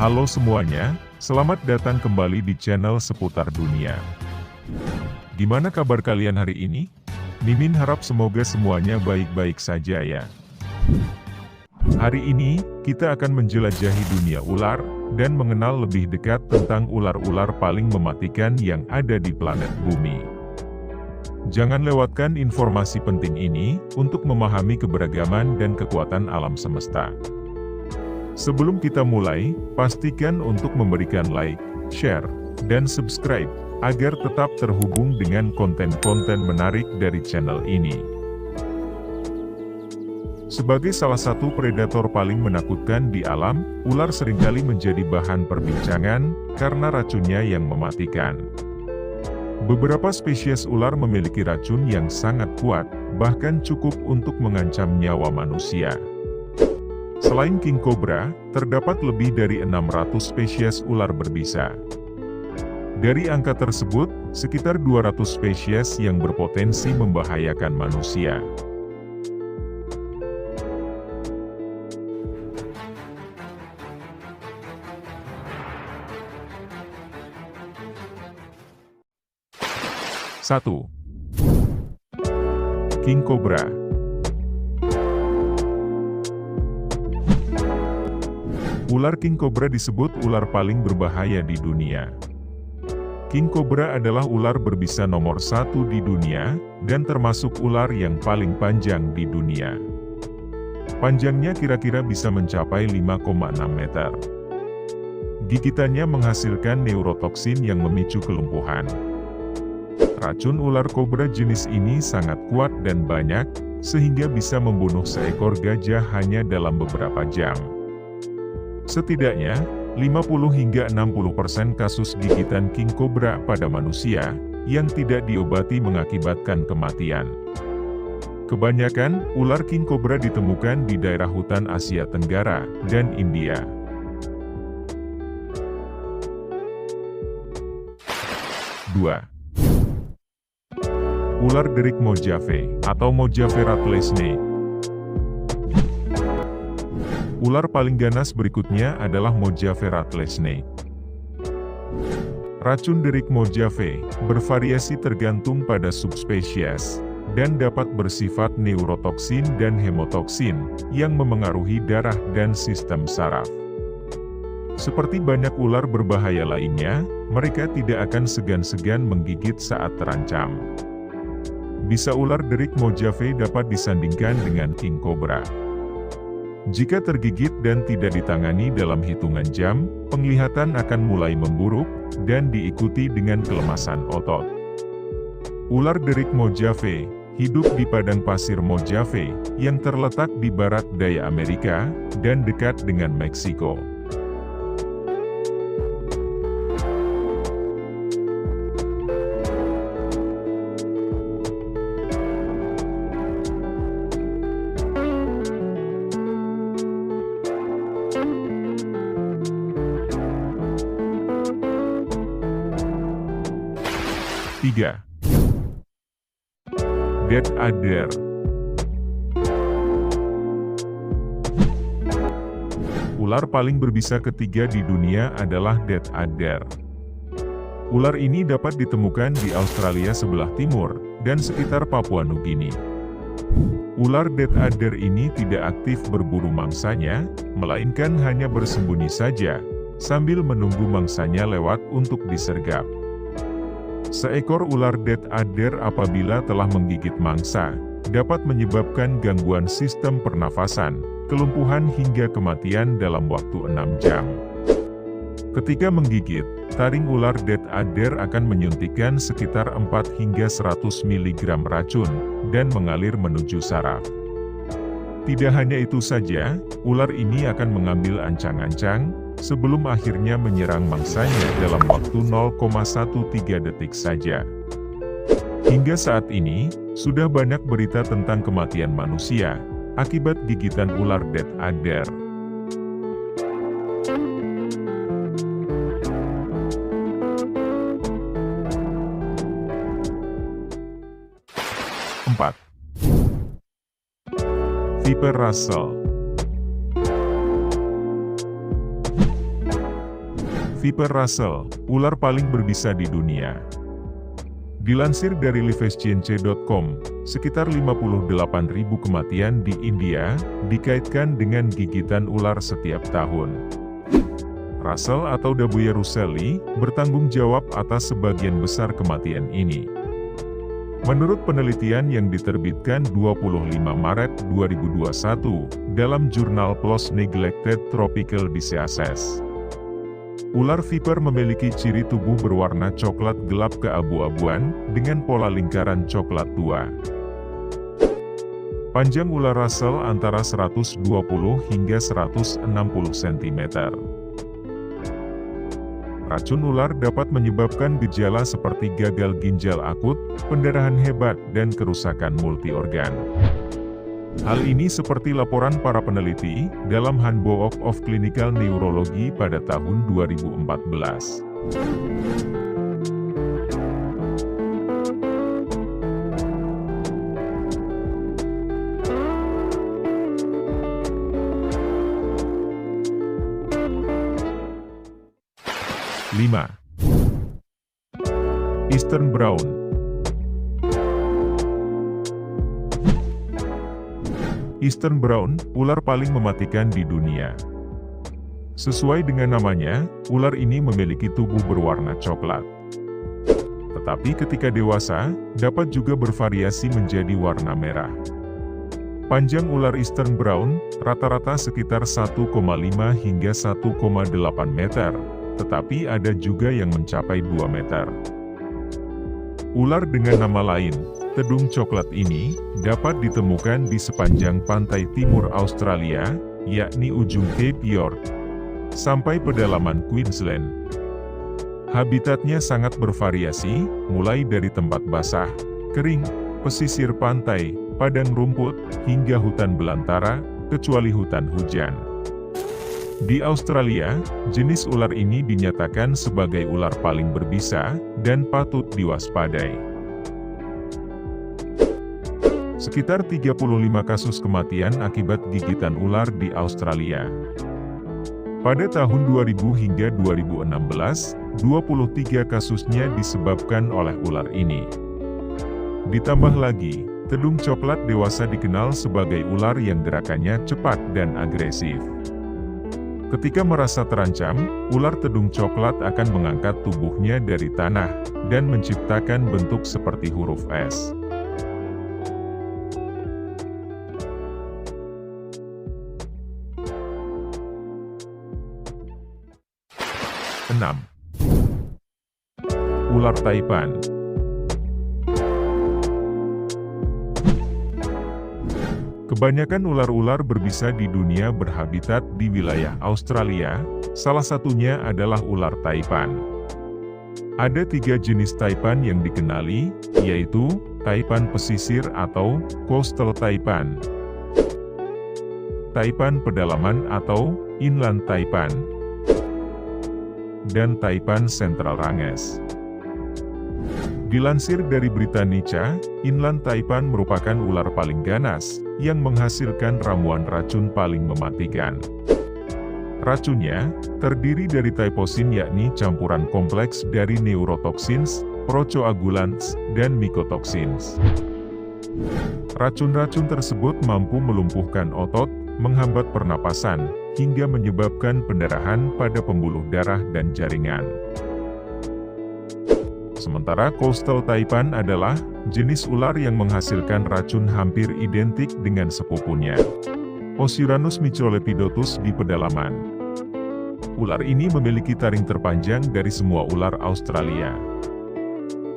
Halo semuanya, selamat datang kembali di channel seputar dunia. Gimana kabar kalian hari ini? Mimin harap semoga semuanya baik-baik saja ya. Hari ini, kita akan menjelajahi dunia ular, dan mengenal lebih dekat tentang ular-ular paling mematikan yang ada di planet bumi. Jangan lewatkan informasi penting ini, untuk memahami keberagaman dan kekuatan alam semesta. Sebelum kita mulai, pastikan untuk memberikan like, share, dan subscribe, agar tetap terhubung dengan konten-konten menarik dari channel ini. Sebagai salah satu predator paling menakutkan di alam, ular seringkali menjadi bahan perbincangan, karena racunnya yang mematikan. Beberapa spesies ular memiliki racun yang sangat kuat, bahkan cukup untuk mengancam nyawa manusia. Selain king cobra, terdapat lebih dari 600 spesies ular berbisa. Dari angka tersebut, sekitar 200 spesies yang berpotensi membahayakan manusia. Satu. King cobra. Ular king cobra disebut ular paling berbahaya di dunia. King cobra adalah ular berbisa nomor 1 di dunia, dan termasuk ular yang paling panjang di dunia. Panjangnya kira-kira bisa mencapai 5,6 meter. Gigitannya menghasilkan neurotoksin yang memicu kelumpuhan. Racun ular kobra jenis ini sangat kuat dan banyak, sehingga bisa membunuh seekor gajah hanya dalam beberapa jam. Setidaknya, 50 hingga 60% kasus gigitan king cobra pada manusia, yang tidak diobati mengakibatkan kematian. Kebanyakan, ular king cobra ditemukan di daerah hutan Asia Tenggara, dan India. Dua. Ular derik Mojave, atau Mojave rattlesnake. Ular paling ganas berikutnya adalah Mojave rattlesnake. Racun derik Mojave bervariasi tergantung pada subspesies, dan dapat bersifat neurotoksin dan hemotoksin, yang memengaruhi darah dan sistem saraf. Seperti banyak ular berbahaya lainnya, mereka tidak akan segan-segan menggigit saat terancam. Bisa ular derik Mojave dapat disandingkan dengan king cobra. Jika tergigit dan tidak ditangani dalam hitungan jam, penglihatan akan mulai memburuk, dan diikuti dengan kelemasan otot. Ular derik Mojave hidup di padang pasir Mojave, yang terletak di barat daya Amerika, dan dekat dengan Meksiko. Tiga. Death adder. Ular paling berbisa ketiga di dunia adalah death adder. Ular ini dapat ditemukan di Australia sebelah timur, dan sekitar Papua Nugini. Ular death adder ini tidak aktif berburu mangsanya, melainkan hanya bersembunyi saja, sambil menunggu mangsanya lewat untuk disergap. Seekor ular death adder apabila telah menggigit mangsa, dapat menyebabkan gangguan sistem pernafasan, kelumpuhan hingga kematian dalam waktu 6 jam. Ketika menggigit, taring ular death adder akan menyuntikkan sekitar 4 hingga 100 mg racun, dan mengalir menuju saraf. Tidak hanya itu saja, ular ini akan mengambil ancang-ancang, sebelum akhirnya menyerang mangsanya dalam waktu 0,13 detik saja. Hingga saat ini, sudah banyak berita tentang kematian manusia, akibat gigitan ular death adder. Empat. Viper Russell. Viper Russell, ular paling berbisa di dunia. Dilansir dari livescience.com, sekitar 58.000 kematian di India dikaitkan dengan gigitan ular setiap tahun. Russell atau Dabuya russelli bertanggung jawab atas sebagian besar kematian ini. Menurut penelitian yang diterbitkan 25 Maret 2021 dalam jurnal PLOS Neglected Tropical Diseases, ular viper memiliki ciri tubuh berwarna coklat gelap keabu-abuan dengan pola lingkaran coklat tua. Panjang ular Russell antara 120 hingga 160 cm. Racun ular dapat menyebabkan gejala seperti gagal ginjal akut, pendarahan hebat, dan kerusakan multiorgan. Hal ini seperti laporan para peneliti dalam Handbook of Clinical Neurology pada tahun 2014. Eastern Brown. Eastern Brown, ular paling mematikan di dunia. Sesuai dengan namanya, ular ini memiliki tubuh berwarna coklat. Tetapi ketika dewasa, dapat juga bervariasi menjadi warna merah. Panjang ular Eastern Brown, rata-rata sekitar 1,5 hingga 1,8 meter, tetapi ada juga yang mencapai 2 meter. Ular dengan nama lain, tedung coklat ini, dapat ditemukan di sepanjang pantai timur Australia, yakni ujung Cape York, sampai pedalaman Queensland. Habitatnya sangat bervariasi, mulai dari tempat basah, kering, pesisir pantai, padang rumput, hingga hutan belantara, kecuali hutan hujan. Di Australia, jenis ular ini dinyatakan sebagai ular paling berbisa, dan patut diwaspadai. Sekitar 35 kasus kematian akibat gigitan ular di Australia. Pada tahun 2000 hingga 2016, 23 kasusnya disebabkan oleh ular ini. Ditambah lagi, tedung coklat dewasa dikenal sebagai ular yang gerakannya cepat dan agresif. Ketika merasa terancam, ular tedung coklat akan mengangkat tubuhnya dari tanah, dan menciptakan bentuk seperti huruf S. Ular Taipan. Kebanyakan ular-ular berbisa di dunia berhabitat di wilayah Australia, salah satunya adalah ular Taipan. Ada 3 jenis Taipan yang dikenali, yaitu Taipan pesisir atau Coastal Taipan, Taipan pedalaman atau Inland Taipan, dan Taipan Central Ranges. Dilansir dari Britannica, Inland Taipan merupakan ular paling ganas, yang menghasilkan ramuan racun paling mematikan. Racunnya, terdiri dari taiposin yakni campuran kompleks dari neurotoksins, procoagulans, dan mycotoxins. Racun-racun tersebut mampu melumpuhkan otot, menghambat pernapasan, hingga menyebabkan pendarahan pada pembuluh darah dan jaringan. Sementara Coastal Taipan adalah jenis ular yang menghasilkan racun hampir identik dengan sepupunya, Oceranus microlepidotus di pedalaman. Ular ini memiliki taring terpanjang dari semua ular Australia.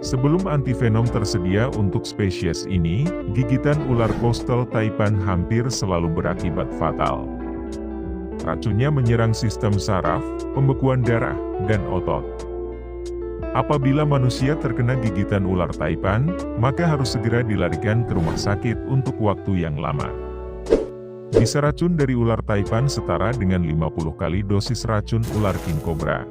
Sebelum antivenom tersedia untuk spesies ini, gigitan ular Coastal Taipan hampir selalu berakibat fatal. Racunnya menyerang sistem saraf, pembekuan darah, dan otot. Apabila manusia terkena gigitan ular Taipan, maka harus segera dilarikan ke rumah sakit untuk waktu yang lama. Bisa racun dari ular Taipan setara dengan 50 kali dosis racun ular king cobra.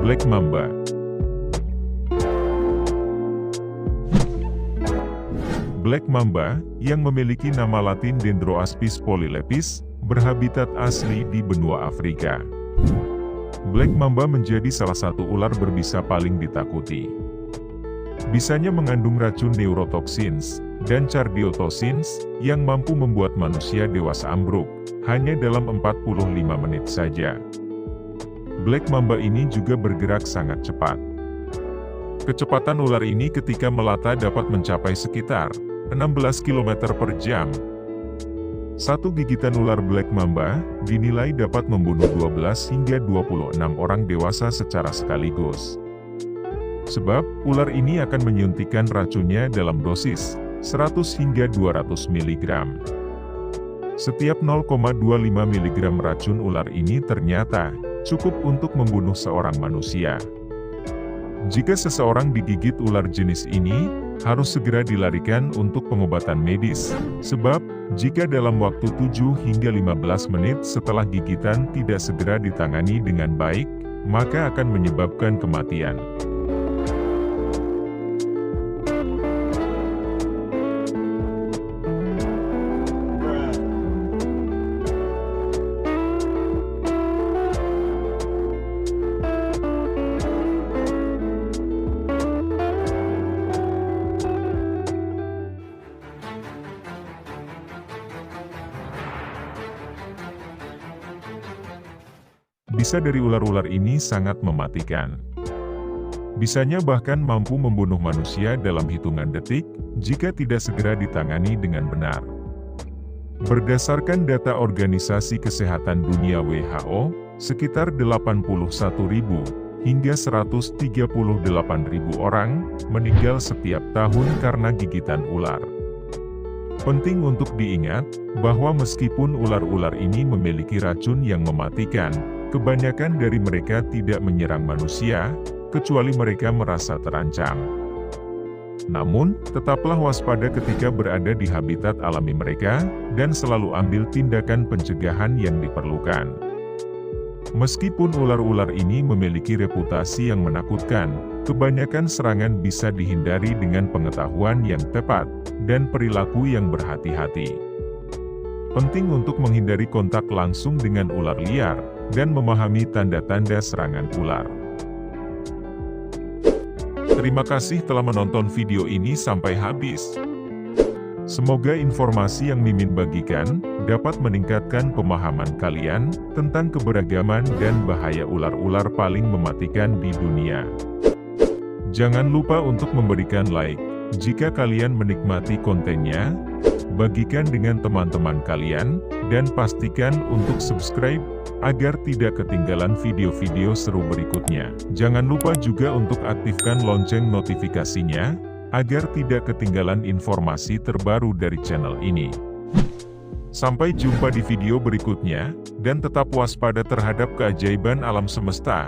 Black Mamba. Black mamba, yang memiliki nama latin Dendroaspis polylepis, berhabitat asli di benua Afrika. Black mamba menjadi salah satu ular berbisa paling ditakuti. Bisanya mengandung racun neurotoksins dan cardiotoxins yang mampu membuat manusia dewasa ambruk hanya dalam 45 menit saja. Black mamba ini juga bergerak sangat cepat. Kecepatan ular ini ketika melata dapat mencapai sekitar 16 km per jam. Satu gigitan ular black mamba dinilai dapat membunuh 12 hingga 26 orang dewasa secara sekaligus. Sebab, ular ini akan menyuntikkan racunnya dalam dosis 100 hingga 200 mg. Setiap 0,25 mg racun ular ini ternyata cukup untuk membunuh seorang manusia. Jika seseorang digigit ular jenis ini, harus segera dilarikan untuk pengobatan medis, sebab jika dalam waktu 7 hingga 15 menit setelah gigitan tidak segera ditangani dengan baik, maka akan menyebabkan kematian. Bisa dari ular-ular ini sangat mematikan. Bisanya bahkan mampu membunuh manusia dalam hitungan detik, jika tidak segera ditangani dengan benar. Berdasarkan data Organisasi Kesehatan Dunia WHO, sekitar 81.000 hingga 138.000 orang meninggal setiap tahun karena gigitan ular. Penting untuk diingat, bahwa meskipun ular-ular ini memiliki racun yang mematikan, kebanyakan dari mereka tidak menyerang manusia, kecuali mereka merasa terancam. Namun, tetaplah waspada ketika berada di habitat alami mereka, dan selalu ambil tindakan pencegahan yang diperlukan. Meskipun ular-ular ini memiliki reputasi yang menakutkan, kebanyakan serangan bisa dihindari dengan pengetahuan yang tepat, dan perilaku yang berhati-hati. Penting untuk menghindari kontak langsung dengan ular liar, dan memahami tanda-tanda serangan ular. Terima kasih telah menonton video ini sampai habis. Semoga informasi yang Mimin bagikan, dapat meningkatkan pemahaman kalian, tentang keberagaman dan bahaya ular-ular paling mematikan di dunia. Jangan lupa untuk memberikan like, jika kalian menikmati kontennya, bagikan dengan teman-teman kalian, dan pastikan untuk subscribe, agar tidak ketinggalan video-video seru berikutnya. Jangan lupa juga untuk aktifkan lonceng notifikasinya, agar tidak ketinggalan informasi terbaru dari channel ini. Sampai jumpa di video berikutnya, dan tetap waspada terhadap keajaiban alam semesta.